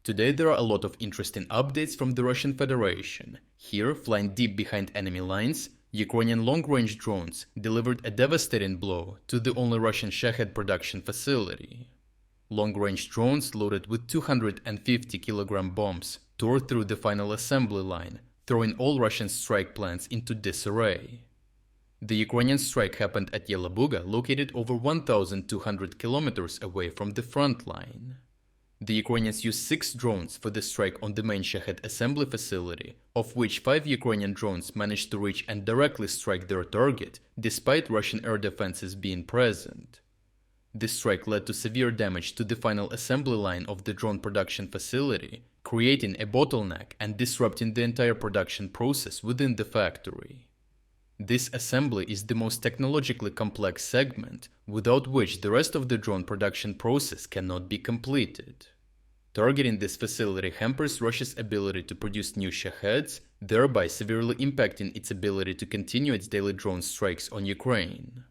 Today there are a lot of interesting updates from the Russian Federation. Here, flying deep behind enemy lines, Ukrainian long-range drones delivered a devastating blow to the only Russian Shahed production facility. Long-range drones loaded with 250-kilogram bombs tore through the final assembly line, throwing all Russian strike plans into disarray. The Ukrainian strike happened at Yelabuga, located over 1,200 kilometers away from the front line. The Ukrainians used 6 drones for the strike on the main Shahed assembly facility, of which 5 Ukrainian drones managed to reach and directly strike their target, despite Russian air defenses being present. This strike led to severe damage to the final assembly line of the drone production facility, creating a bottleneck and disrupting the entire production process within the factory. This assembly is the most technologically complex segment, without which the rest of the drone production process cannot be completed. Targeting this facility hampers Russia's ability to produce new Shaheds, thereby severely impacting its ability to continue its daily drone strikes on Ukraine.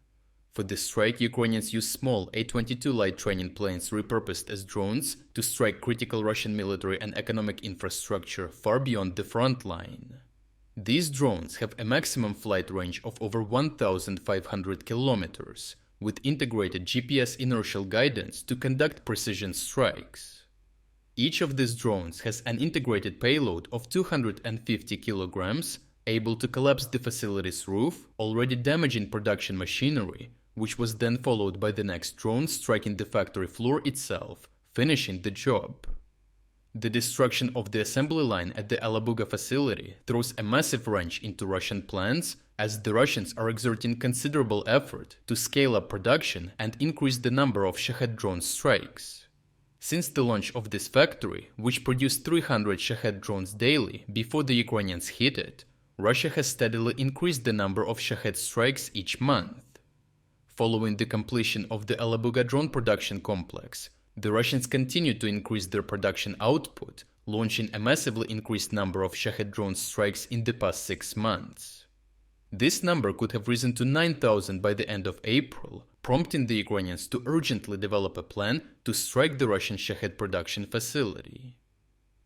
For this strike, Ukrainians used small A-22 light training planes repurposed as drones to strike critical Russian military and economic infrastructure far beyond the front line. These drones have a maximum flight range of over 1,500 kilometers, with integrated GPS inertial guidance to conduct precision strikes. Each of these drones has an integrated payload of 250 kilograms, able to collapse the facility's roof, already damaging production machinery, which was then followed by the next drone striking the factory floor itself, finishing the job. The destruction of the assembly line at the Yelabuga facility throws a massive wrench into Russian plans, as the Russians are exerting considerable effort to scale up production and increase the number of Shahed drone strikes. Since the launch of this factory, which produced 300 Shahed drones daily before the Ukrainians hit it, Russia has steadily increased the number of Shahed strikes each month. Following the completion of the Yelabuga drone production complex, the Russians continued to increase their production output, launching a massively increased number of Shahed drone strikes in the past 6 months. This number could have risen to 9,000 by the end of April, prompting the Ukrainians to urgently develop a plan to strike the Russian Shahed production facility.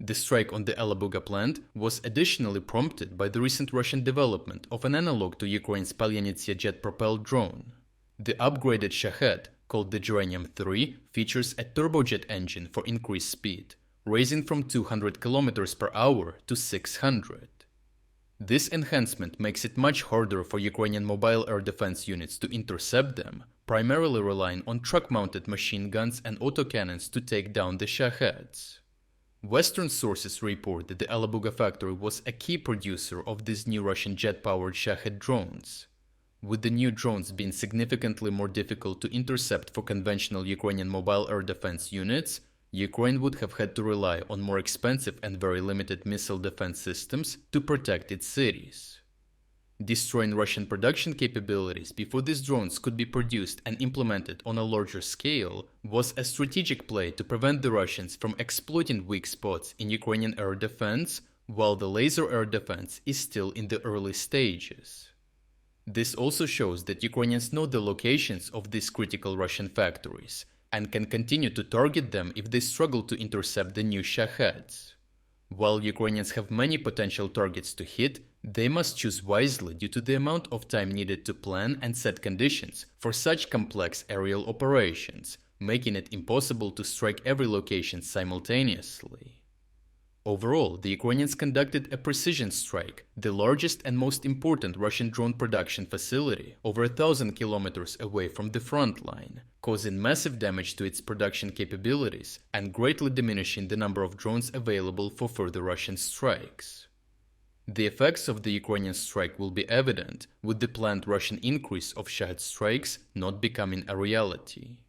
The strike on the Yelabuga plant was additionally prompted by the recent Russian development of an analog to Ukraine's Polyanitsia jet-propelled drone. The upgraded Shahed, called the Geranium 3, features a turbojet engine for increased speed, raising from 200 km per hour to 600. This enhancement makes it much harder for Ukrainian mobile air defense units to intercept them, primarily relying on truck-mounted machine guns and autocannons to take down the Shaheds. Western sources report that the Yelabuga factory was a key producer of these new Russian jet-powered Shahed drones. With the new drones being significantly more difficult to intercept for conventional Ukrainian mobile air defense units, Ukraine would have had to rely on more expensive and very limited missile defense systems to protect its cities. Destroying Russian production capabilities before these drones could be produced and implemented on a larger scale was a strategic play to prevent the Russians from exploiting weak spots in Ukrainian air defense, while the laser air defense is still in the early stages. This also shows that Ukrainians know the locations of these critical Russian factories and can continue to target them if they struggle to intercept the new Shaheds. While Ukrainians have many potential targets to hit, they must choose wisely due to the amount of time needed to plan and set conditions for such complex aerial operations, making it impossible to strike every location simultaneously. Overall, the Ukrainians conducted a precision strike, the largest and most important Russian drone production facility, over 1,000 kilometers away from the front line, causing massive damage to its production capabilities and greatly diminishing the number of drones available for further Russian strikes. The effects of the Ukrainian strike will be evident, with the planned Russian increase of Shahed strikes not becoming a reality.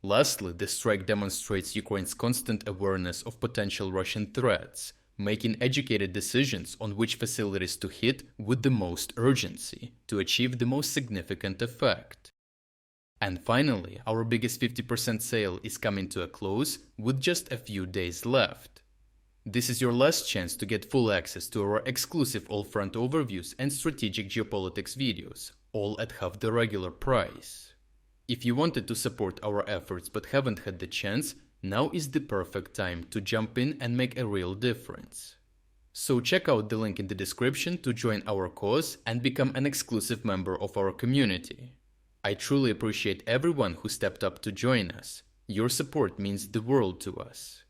Lastly, the strike demonstrates Ukraine's constant awareness of potential Russian threats, making educated decisions on which facilities to hit with the most urgency to achieve the most significant effect. And finally, our biggest 50% sale is coming to a close with just a few days left. This is your last chance to get full access to our exclusive all-front overviews and strategic geopolitics videos, all at half the regular price. If you wanted to support our efforts but haven't had the chance, Now is the perfect time to jump in and make a real difference. So check out the link in the description to join our cause and become an exclusive member of our community. I truly appreciate everyone who stepped up to join us. Your support means the world to us.